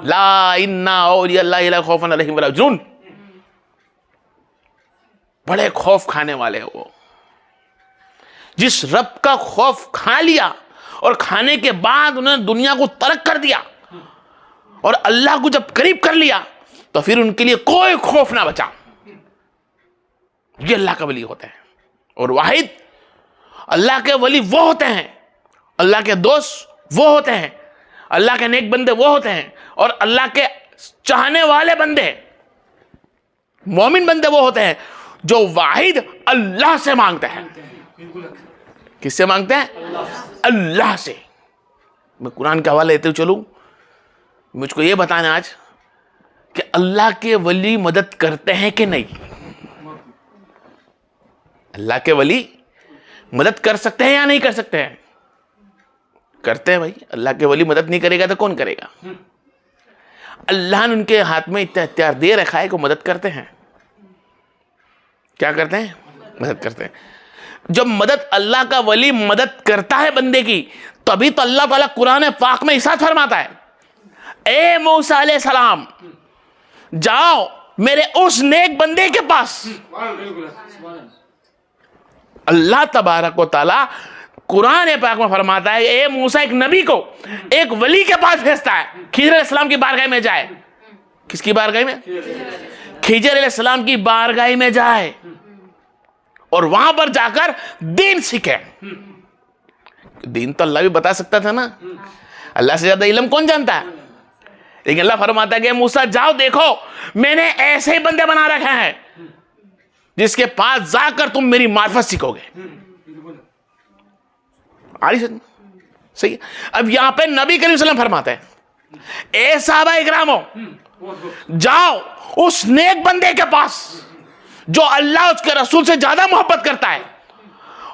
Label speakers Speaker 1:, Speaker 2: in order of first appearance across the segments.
Speaker 1: ला इन्ना औलिया अल्लाह ला खौफुन अलैहिम वला यहज़नुन, बड़े खौफ खाने वाले हैं वो। जिस रब का खौफ खा लिया और खाने के बाद उन्होंने दुनिया को तर्क कर दिया और अल्लाह को जब करीब कर लिया तो फिर उनके लिए कोई खौफ ना बचा। ये अल्लाह का वली होते हैं। और वाहिद अल्लाह के वली वो होते हैं, अल्लाह के दोस्त वो होते हैं, अल्लाह के नेक बंदे वो होते हैं, और अल्लाह के चाहने वाले बंदे मोमिन बंदे वो होते हैं जो वाहिद अल्लाह से मांगते हैं। किससे मांगते हैं? अल्लाह से। मैं कुरान के हवाले लेते हुए चलूं, मुझको ये बताना आज कि अल्लाह के वली मदद करते हैं कि नहीं? अल्लाह के वली मदद कर सकते हैं या नहीं कर सकते हैं? करते हैं भाई। अल्लाह के वली मदद नहीं करेगा तो कौन करेगा? अल्लाह ने उनके हाथ में इतना इख्तियार दे रखा है कि मदद करते हैं। क्या करते हैं? मदद करते हैं। जब मदद अल्लाह का वली मदद करता है बंदे की, तभी तो अल्लाह ताला कुरान पाक में इरशाद फरमाता है, ए मूसा अलैहि सलाम जाओ मेरे उस नेक बंदे के पास। अल्लाह तबारक व तआला कुरान पाक में फरमाता है, ए मूसा एक नबी को एक वली के पास भेजता है, खिजर अलैहिस्सलाम की बारगाह में जाए। किसकी बारगाह में? खिजर अलैहिस्सलाम की बारगाह में जाए और वहां पर जाकर दीन सीखे। दीन तो अल्लाह भी बता सकता था ना, अल्लाह से ज्यादा इल्म कौन जानता है? लेकिन अल्लाह फरमाता है कि मूसा जाओ देखो मैंने ऐसे ही बंदे बना रखे हैं जिसके पास जाकर तुम मेरी मार्फत सीखोगे। सही है। अब यहां पे नबी करीम सल्लल्लाहु अलैहि वसल्लम फरमाते हैं, ए सहाबा इकरामो जाओ उस नेक बंदे के पास जो अल्लाह उसके रसूल से ज्यादा मोहब्बत करता है,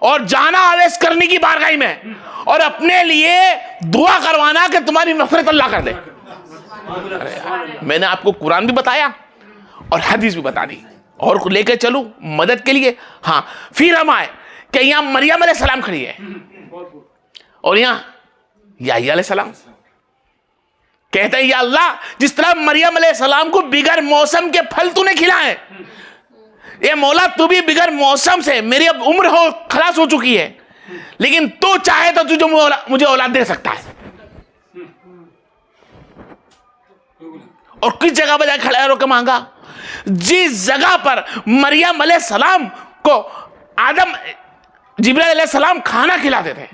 Speaker 1: और जाना आवेश करने की बारगाह में और अपने लिए दुआ करवाना कि तुम्हारी नफरत अल्लाह कर दे। मैंने आपको कुरान भी बताया और हदीस भी बता दी, और लेकर चलूं मदद के लिए। हाँ, फिर हम आए कि यहां मरियम अलैहि सलाम खड़ी है और यहां याह्या अलैहि सलाम। कहते हैं या अल्लाह जिस तरह मरियम अलैहि सलाम को बिगर मौसम के फल तूने खिलाए, ये मौला तू भी बिगर मौसम से, मेरी अब उम्र हो खलास हो चुकी है, लेकिन तू चाहे तो तुझे मुझे औलाद दे सकता है। और किस जगह पर जाकर खड़ा होकर मांगा? जिस जगह पर मरियम अलैहि सलाम को आदम जिब्राइल अलैहि सलाम खाना खिलाते थे,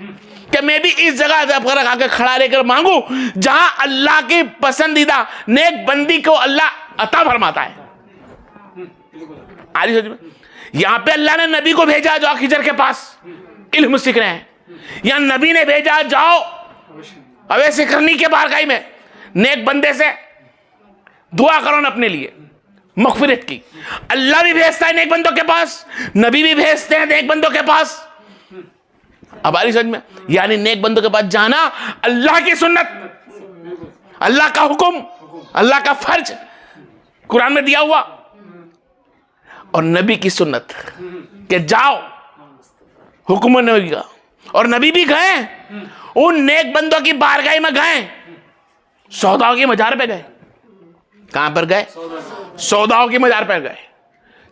Speaker 1: कि मैं भी इस जगह पर आकर खड़ा लेकर मांगू जहां अल्लाह की पसंदीदा नेक बंदी को अल्लाह अता फरमाता है। यहां पे अल्लाह ने नबी को भेजा जाओ खिजर के पास इल्म सीख रहे हैं, यहां नबी ने भेजा जाओ अवैसे करनी के बारगाह में नेक बंदे से दुआ करो न अपने लिए मगफिरत की। अल्लाह भी भेजता है नेक बंदों के पास, नबी भी भेजते हैं नेक बंदों के पास। अब आ रही समझ में? यानी नेक बंदों के पास जाना अल्लाह की सुन्नत, अल्लाह का हुक्म, अल्लाह का फर्ज कुरान में दिया हुआ, और नबी की सुन्नत कि जाओ हुक्म नबी का। और नबी भी गए उन नेक बंदों की बारगाह में, गए सौदाओं के मजार पे गए। कहां पर गए? सौदाओं की मजार पर गए,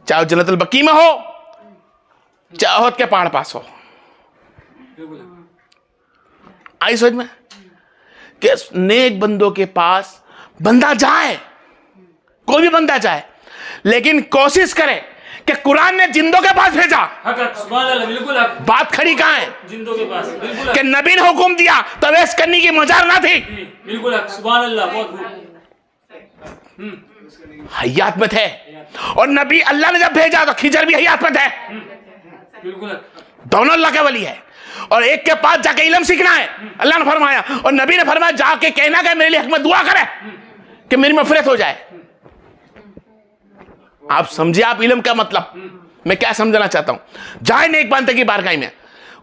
Speaker 1: चाहे जन्नतुल बकी में हो चाहे ओहद के पहाड़ पास हो। आई समझ में कि नेक बंदों के पास बंदा जाए, कोई भी बंदा जाए, लेकिन कोशिश करे कि कुरान ने जिंदों के पास भेजा।
Speaker 2: बिल्कुल
Speaker 1: बात खड़ी कहां है?
Speaker 2: जिंदों के पास। बिल्कुल
Speaker 1: कि नबी ने हुक्म दिया तो वेश करने की मजार ना थी।
Speaker 2: बिल्कुल सुभान अल्लाह, बहुत
Speaker 1: हयात में थे, और नबी अल्लाह ने जब भेजा तो खिजर भी हयात में थे।
Speaker 2: बिल्कुल
Speaker 1: दोनों अल्लाह के वली है, और एक के पास जाके इल्म सीखना है अल्लाह ने फरमाया, और नबी ने फरमाया जाके कहना कि मेरे लिए हक में दुआ करे कि मेरी मफरत हो जाए। आप समझिए आप इल्म का मतलब मैं क्या समझना चाहता हूं। जाए नेक बंदे की बारगाह में,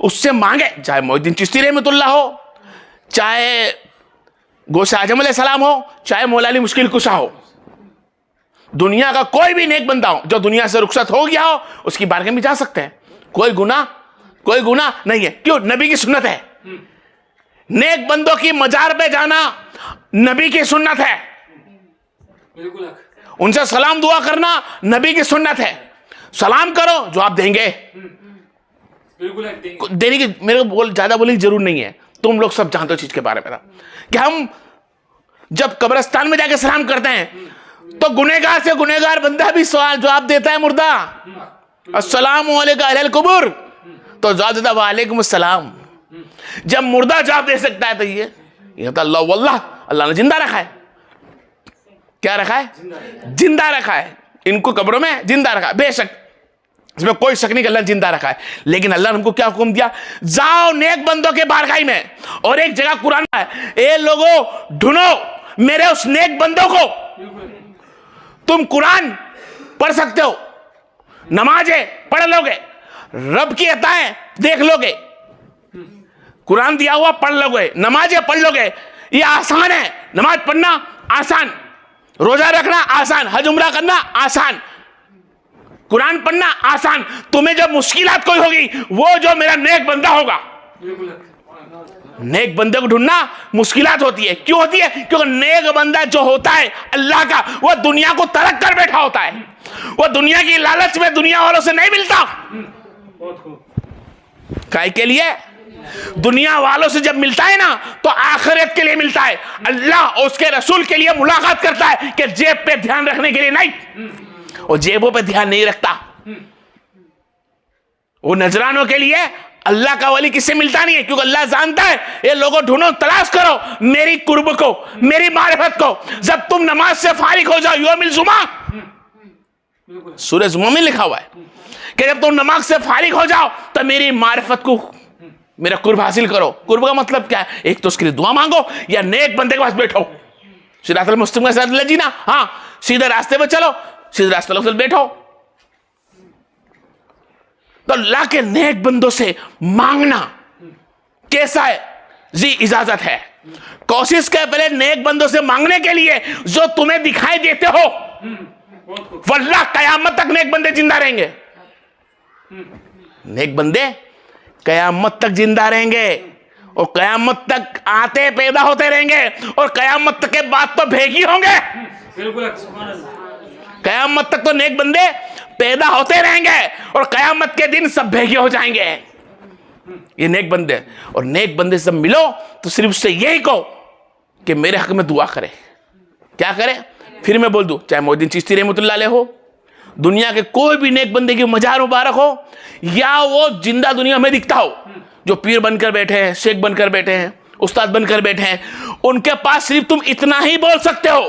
Speaker 1: उससे मांगे, चाहे मोहिद्दीन चिश्ती रहमतुल्लाह हो, चाहे गौसे आजम अलैहिस्सलाम हो, चाहे मौला अली मुश्किल कुशा हो, दुनिया का कोई भी नेक बंदा हो जो दुनिया से रुखसत हो गया हो, उसकी बारगाह में जा सकते हैं। कोई गुनाह नहीं है। क्यों? नबी की सुन्नत है। नेक बंदों की मजार पे जाना नबी की सुन्नत है,
Speaker 2: बिल्कुल हक,
Speaker 1: उनसे सलाम दुआ करना नबी की सुन्नत है। सलाम करो, जवाब देंगे,
Speaker 2: बिल्कुल हक देंगे।
Speaker 1: देने की मेरे को ज्यादा बोलने की जरूरत नहीं है, तुम लोग सब जानते हो चीज के बारे में कि हम जब कब्रिस्तान में जाके सलाम करते हैं तो गुनहगार से गुनहगार बंदा भी सवाल जवाब देता है, मुर्दा अस्सलामु अलैका अहल कुबूर, तो जवाब देता वालेकुम अस्सलाम। जब मुर्दा जवाब दे सकता है तो ये तो अल्लाह वल्लाह, अल्लाह ने जिंदा रखा है। क्या रखा है? जिंदा रखा है, इनको कब्रों में जिंदा रखा है, बेशक इसमें कोई शक नहीं कि अल्लाह ने जिंदा रखा है। लेकिन अल्लाह ने हमको क्या हुक्म दिया? जाओ नेक बंदों के बारगाही में, और एक जगह कुरान में है, ए लोगों ढूंढो मेरे उस नेक बंदों को। तुम कुरान पढ़ सकते हो, नमाजें पढ़ लोगे, रब की अताएं देख लोगे, कुरान दिया हुआ पढ़ लोगे, नमाजें पढ़ लोगे, ये आसान है। नमाज पढ़ना आसान, रोजा रखना आसान, हज उम्रा करना आसान, कुरान पढ़ना आसान। तुम्हें जब मुश्किलात कोई होगी, वो जो मेरा नेक बंदा होगा,
Speaker 2: बिल्कुल हक,
Speaker 1: नेक बंदे को ढूंढना मुश्किलात होती है। क्यों होती है? क्योंकि नेक बंदा जो होता है अल्लाह का, वो दुनिया को तरक कर बैठा होता है, वो दुनिया की लालच में दुनिया वालों से नहीं मिलता।
Speaker 2: बहुत खूब,
Speaker 1: काय के लिए? दुनिया वालों से जब मिलता है ना तो आखिरत के लिए मिलता है। अल्लाह और उसके रसूल के लिए मुलाकात करता है कि जेब पे ध्यान रखने के लिए नहीं, और जेबों पे ध्यान नहीं रखता। वो नजरानों के लिए अल्लाह का वली किससे मिलता नहीं है, क्योंकि अल्लाह जानता है ये लोगों ढूंढो, तलाश करो मेरी कुर्ब को, मेरी मारिफत को। जब तुम नमाज से फारिग हो जाओ, यौमिल जुमा,
Speaker 2: बिल्कुल
Speaker 1: सूरह जुमा में लिखा हुआ है कि जब तुम नमाज से फारिग हो जाओ तो मेरी मारिफत को, मेरा कुर्ब हासिल करो। कुर्ब का मतलब क्या है? एक तो उसके लिए दुआ मांगो, या नेक बंदे के पास बैठो, सिरातुल मुस्तकीम के साथ जीना, हाँ सीधे रास्ते पे चलो, सीधे रास्ते पर बैठो। तो अल्लाह के नेक बंदों से मांगना कैसा है जी? इजाजत है। कोशिश कर पहले नेक बंदों से मांगने के लिए जो तुम्हें दिखाई देते हो,
Speaker 2: बहुत खूब,
Speaker 1: वल्लाह कयामत तक नेक बंदे जिंदा रहेंगे। नेक बंदे कयामत तक जिंदा रहेंगे, और कयामत तक आते पैदा होते रहेंगे, और कयामत तक के बाद तो भेगी होंगे।
Speaker 2: बिल्कुल हक, सुभान अल्लाह,
Speaker 1: कयामत तक तो नेक बंदे पैदा होते रहेंगे, और कयामत के दिन सब भेगे हो जाएंगे ये नेक बंदे। और नेक बंदे सब मिलो तो सिर्फ उससे यही कहो कि मेरे हक में दुआ करे। क्या करे? फिर मैं बोल दूं, चाहे मोहद्दीन चिश्ती रहमतुल्लाह अलैह हो, दुनिया के कोई भी नेक बंदे की मजार मुबारक हो, या वो जिंदा दुनिया में दिखता हो, जो पीर बनकर बैठे हैं, शेख बनकर बैठे हैं, उस्ताद बनकर बैठे हैं, उनके पास सिर्फ तुम इतना ही बोल सकते हो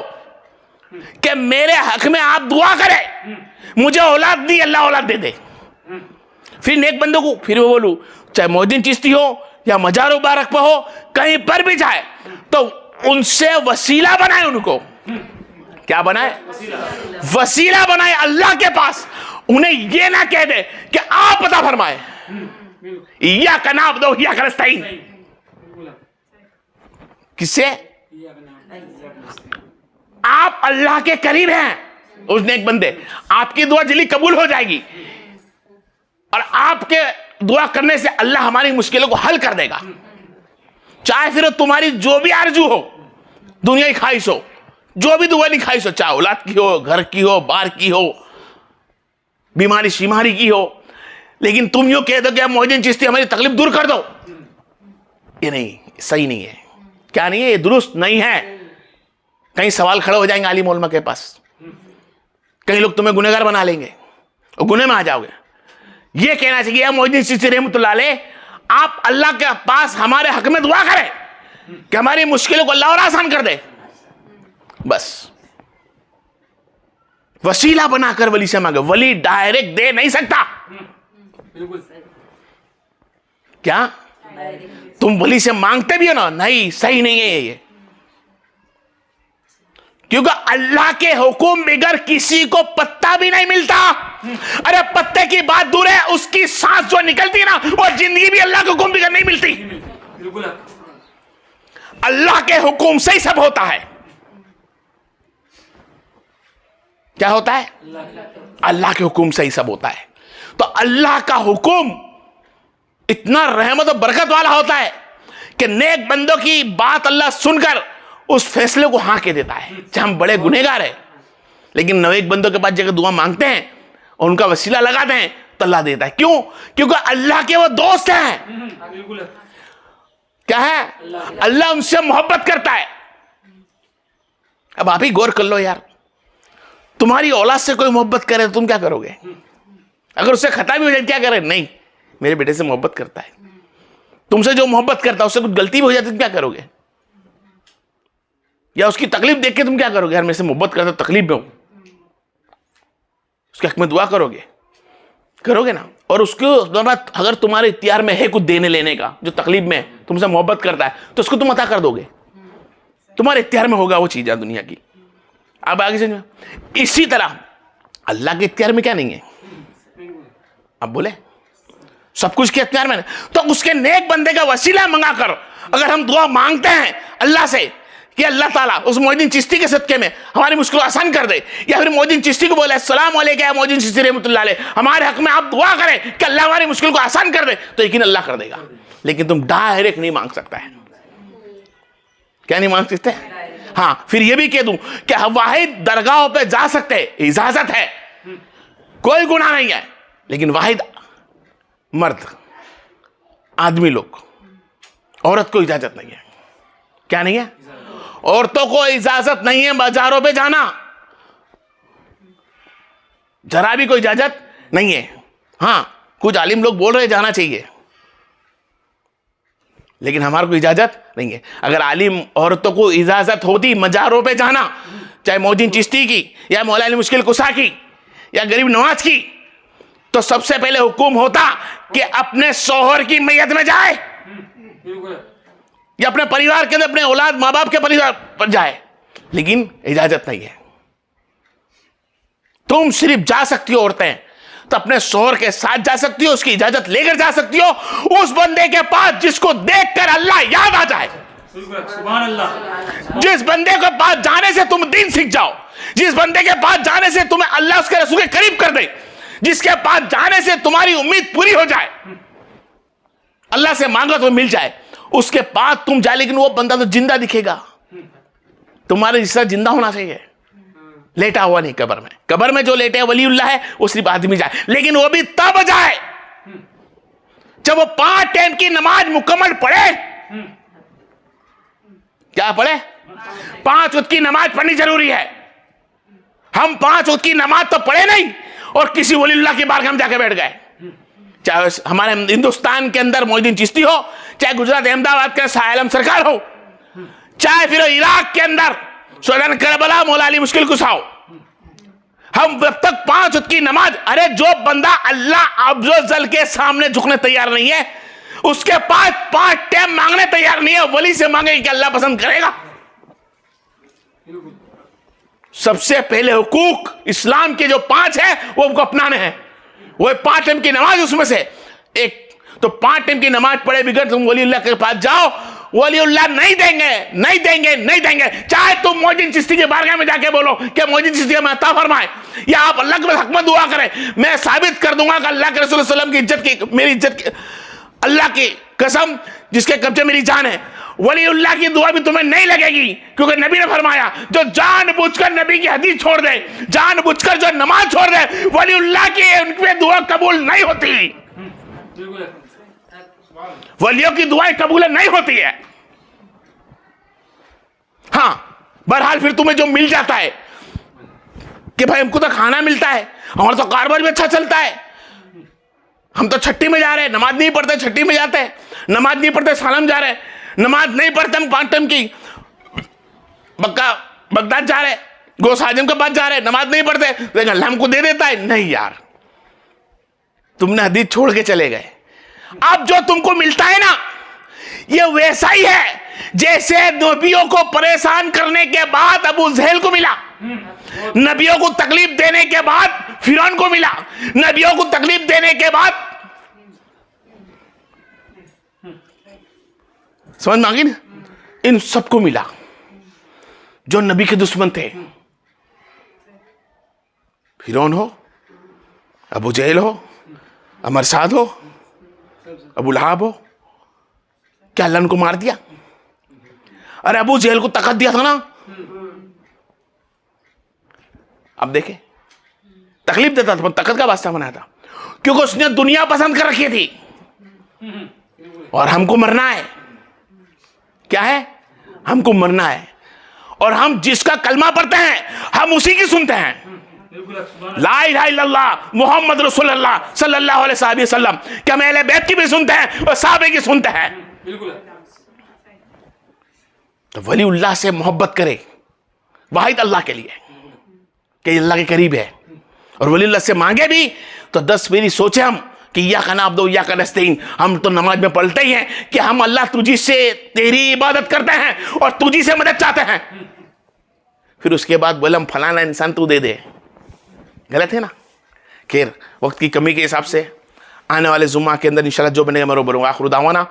Speaker 1: कि मेरे हक में आप दुआ करें, मुझे औलाद दी, अल्लाह औलाद दे दे। फिर नेक बंदों को फिर वो बोलूं, चाहे मोहद्दीन चिश्ती हो या मजार मुबारक पर हो, कहीं पर भी जाए तो उनसे वसीला बनाए, उनको क्या बनाए? वसीला बनाए अल्लाह के पास। उन्हें यह ना कह दे कि आप पता फरमाए, या कनाब दो या करस्ताइन,
Speaker 2: बिल्कुल हक,
Speaker 1: किससे?
Speaker 2: ये अपना,
Speaker 1: आप अल्लाह के करीब हैं। उस नेक बंदे, आपकी दुआ जल्दी कबूल हो जाएगी, और आपके दुआ करने से अल्लाह हमारी मुश्किलों को हल कर देगा। चाहे फिर तुम्हारी जो भी आरजू हो, दुनिया की ख्वाहिश हो, जो भी दुआ नहीं ख्वाहिश हो, चाहे औलाद की हो, घर की हो, बार की हो, बीमारी शीमारी की हो, लेकिन तुम यूं कह दो कि मोहद्दीन चिश्ती हमारी तकलीफ दूर कर दो, ये नहीं, सही नहीं है। क्या नहीं है? ये दुरुस्त नहीं है। कहीं सवाल खड़े हो जाएंगे आलिम उलमा के पास, कई लोग तुम्हें गुनहगार बना लेंगे और गुनाह में आ जाओगे। ये कहना चाहिए मोहद्दीन चिश्ती रहमतुल्लाह अलैह, आप अल्लाह के पास हमारे हक में दुआ करें कि हमारी मुश्किलों को अल्लाह और आसान कर दे। बस वसीला बनाकर वली से मांगे। वली डायरेक्ट दे नहीं सकता।
Speaker 2: बिल्कुल
Speaker 1: क्या तुम वली से मांगते भी हो ना? नहीं, सही नहीं है ये, क्योंकि अल्लाह के हुक्म बगैर किसी को पत्ता भी नहीं मिलता। अरे पत्ते की बात दूर है, उसकी सांस जो निकलती है ना, वो जिंदगी भी अल्लाह के हुक्म बगैर नहीं मिलती।
Speaker 2: बिल्कुल हक,
Speaker 1: अल्लाह के हुक्म से ही सब होता है। क्या होता है? अल्लाह के हुक्म से ही सब होता है। तो अल्लाह का हुक्म इतना रहमत और बरकत वाला होता है कि नेक बंदों की बात अल्लाह सुनकर उस फैसले को हाँ कह देता है, चाहे हम बड़े गुनहगार हैं, लेकिन नेक बंदों के पास जाकर दुआ मांगते हैं और उनका वसीला लगाते हैं तो अल्लाह देता है। क्यों? क्योंकि अल्लाह के वो दोस्त हैं।
Speaker 2: बिल्कुल है।
Speaker 1: क्या है? अल्लाह उनसे मोहब्बत करता है। अब आप ही गौर कर लो यार, तुम्हारी औलाद से कोई मोहब्बत करे तो तुम क्या करोगे? अगर उससे खता भी हो जाए क्या करे? नहीं, मेरे बेटे से मोहब्बत करता है। तुमसे जो मोहब्बत करता है उससे कुछ गलती भी हो जाती तुम क्या करोगे? या उसकी तकलीफ देख के तुम क्या करोगे? यार मेरे से मोहब्बत करता, तकलीफ में हो, उसके हक में दुआ करोगे? करोगे ना। और उसको अगर तुम्हारे इख्तियार में है कुछ देने लेने का, जो तकलीफ में तुमसे मोहब्बत करता है, तो उसको तुम अता कर दोगे। तुम्हारे इख्तियार में होगा वो चीज है दुनिया की। अब आगे समझो, इसी तरह अल्लाह के इख्तियार में क्या नहीं है? अब बोले सब कुछ के इख्तियार में। तो उसके नेक बंदे का वसीला मंगाकर अगर हम दुआ मांगते हैं अल्लाह से कि अल्लाह ताला उस मोहद्दीन चिश्ती के सदके में हमारी मुश्किल आसान कर दे, या फिर मोहद्दीन चिश्ती को बोले अस्सलाम वालेकुम या मोहद्दीन चिश्ती रहमतुल्लाह अलैह, हमारे हक में आप दुआ करें कि अल्लाह हमारी मुश्किल को आसान कर दे, तो यकीन अल्लाह कर देगा। लेकिन तुम डायरेक्ट नहीं मांग सकता है। क्या नहीं मांग सकते? हाँ, फिर ये भी कह दूं कि वाहिद दरगाहों पे जा सकते हैं, इजाजत है, कोई गुनाह नहीं है, लेकिन वाहिद मर्द आदमी लोग, औरत को इजाजत नहीं है। क्या नहीं है? औरतों को इजाजत नहीं है बाजारों पे जाना, जरा भी कोई इजाजत नहीं है। हाँ, कुछ आलिम लोग बोल रहे जाना चाहिए, लेकिन हमारे को इजाजत नहीं है। अगर आलिम औरतों को इजाजत होती मजारों पे जाना, चाहे मोहद्दीन चिश्ती की या मौला अली मुश्किल कुसा की या गरीब नवाज की, तो सबसे पहले हुक्म होता कि अपने शौहर की मैयत में जाए या अपने परिवार के अंदर अपने औलाद माँ बाप के परिवार पर जाए, लेकिन इजाजत नहीं है। तुम सिर्फ जा सकती हो औरतें तो अपने शौहर के साथ जा सकती हो, उसकी इजाजत लेकर जा सकती हो उस बंदे के पास जिसको देखकर अल्लाह याद आ जाए।
Speaker 2: सुभान अल्लाह।
Speaker 1: जिस बंदे के पास जाने से तुम दीन सीख जाओ, जिस बंदे के पास जाने से तुम्हें अल्लाह उसके रसूल के करीब कर दे, जिसके पास जाने से तुम्हारी उम्मीद पूरी हो जाए, अल्लाह से मांगो तो मिल जाए, उसके पास तुम जाए, लेकिन वो बंदा तो जिंदा दिखेगा, तुम्हारे जैसा जिंदा होना चाहिए, लेटा हुआ नहीं। कब्र में, कब्र में जो लेटे वलीउल्लाह है वो सिर्फ आदमी जाए, लेकिन वो भी तब जाए जब वो 5 टाइम की नमाज मुकम्मल पढ़े। क्या पढ़े? 5 वक्त की नमाज पढ़नी जरूरी है। हम 5 वक्त की नमाज तो पढ़े नहीं और किसी वलीउल्लाह की बारगाह में जाके बैठ गए, चाहे हमारे हिंदुस्तान के अंदर मोहद्दीन चिश्ती हो, चाहे गुजरात अहमदाबाद के शाह आलम सरकार हो, चाहे फिर इराक के अंदर सुल्तान करबला मौला अली मुश्किल कुसा हो, हम जब तक 5 वक्त की नमाज, अरे जो बंदा अल्लाह अफ़ज़ल के सामने झुकने तैयार नहीं है, उसके पास 5 टाइम मांगने तैयार नहीं है, वली से मांगे कि अल्लाह पसंद करेगा। सबसे पहले हुकूक इस्लाम के जो 5 है वो हमको अपनाने हैं। वो 5 टाइम की नमाज उसमें से एक, तो 5 टाइम की नमाज पढ़े बिगड़ तुम वलीउल्लाह के पास जाओ, वलीउल्लाह नहीं देंगे, नहीं देंगे, नहीं देंगे। चाहे तुम मोहद्दीन चिश्ती के बारगाह में जाके बोलो कि मोहद्दीन चिश्ती में अता फरमाए, या आप अल्लाह के हक में दुआ करें, मैं साबित कर दूंगा कि अल्लाह के रसूल सल्लल्लाहु अलैहि वसल्लम की इज्जत की, मेरी इज्जत की, अल्लाह की कसम जिसके कब्जे मेरी जान है, वलीउल्लाह की दुआ भी तुम्हें नहीं लगेगी, क्योंकि नबी ने फरमाया जो जानबूझकर नबी की हदीस छोड़ दे, जानबूझकर जो नमाज छोड़ दे, वलीउल्लाह की उनकी दुआ कबूल नहीं होती। वलियों की दुआएं कबूल नहीं होती है। हाँ, बहरहाल फिर तुम्हें जो मिल जाता है कि भाई हमको तो खाना मिलता है, हमारा तो कारोबार भी अच्छा चलता है, हम तो छट्टी में जा रहे हैं, नमाज नहीं पढ़ते छट्टी में जाते हैं, नमाज नहीं पढ़ते सालम जा रहे हैं, नमाज नहीं पढ़ते हम 5 टाइम की बगदाद जा रहे, गौस आजम के पास जा रहे, नमाज नहीं पढ़ते, लेकिन अल्लाह हमको दे देता है। नहीं यार, तुमने हदीस छोड़ के चले गए। अब जो तुमको मिलता है ना, ये वैसा ही है जैसे नबियों को परेशान करने के बाद अबू जहल को मिला, नबियों को तकलीफ देने के बाद फिरौन को मिला, नबियों को तकलीफ देने के बाद, समझ में आ गई ना, इन सबको मिला जो नबी के दुश्मन थे। फिरौन हो, अबू जहल हो, अमर साद हो, अबू लहाब हो, क्या अल्लाह उनको मार दिया? अरे अबू जहल को तकत दिया था ना। अब देखे, तकलीफ देता था, तकत का वास्ता बनाया था, क्योंकि उसने दुनिया पसंद कर रखी थी। और हमको मरना है, क्या है? हमको मरना है। और हम जिसका कलमा पढ़ते हैं हम उसी की सुनते हैं। ला इलाहा इल्लल्लाह मुहम्मद रसूलुल्लाह सल्लल्लाहु अलैहि वसल्लम। क्या हम अहले बैत की भी सुनते हैं और साहबे की सुनते हैं? तो वलीउल्लाह से मोहब्बत करे वाहिद अल्लाह के लिए कि अल्लाह के करीब है, और वलीउल्लाह से मांगे भी तो 10 मेरी सोचे हम कि या का नाम दो या का नस्तईन। हम तो नमाज में पढ़ते ही हैं कि हम अल्लाह तुझी से तेरी इबादत करते हैं और तुझी से मदद चाहते हैं। फिर उसके बाद बोले हम फलाना इंसान तू दे दे, गलत है ना। खैर, वक्त की कमी के हिसाब से आने वाले जुम्मा के अंदर इंशाल्लाह जो बनेगा मैं रो बोलूँगा। आखिर दावाना।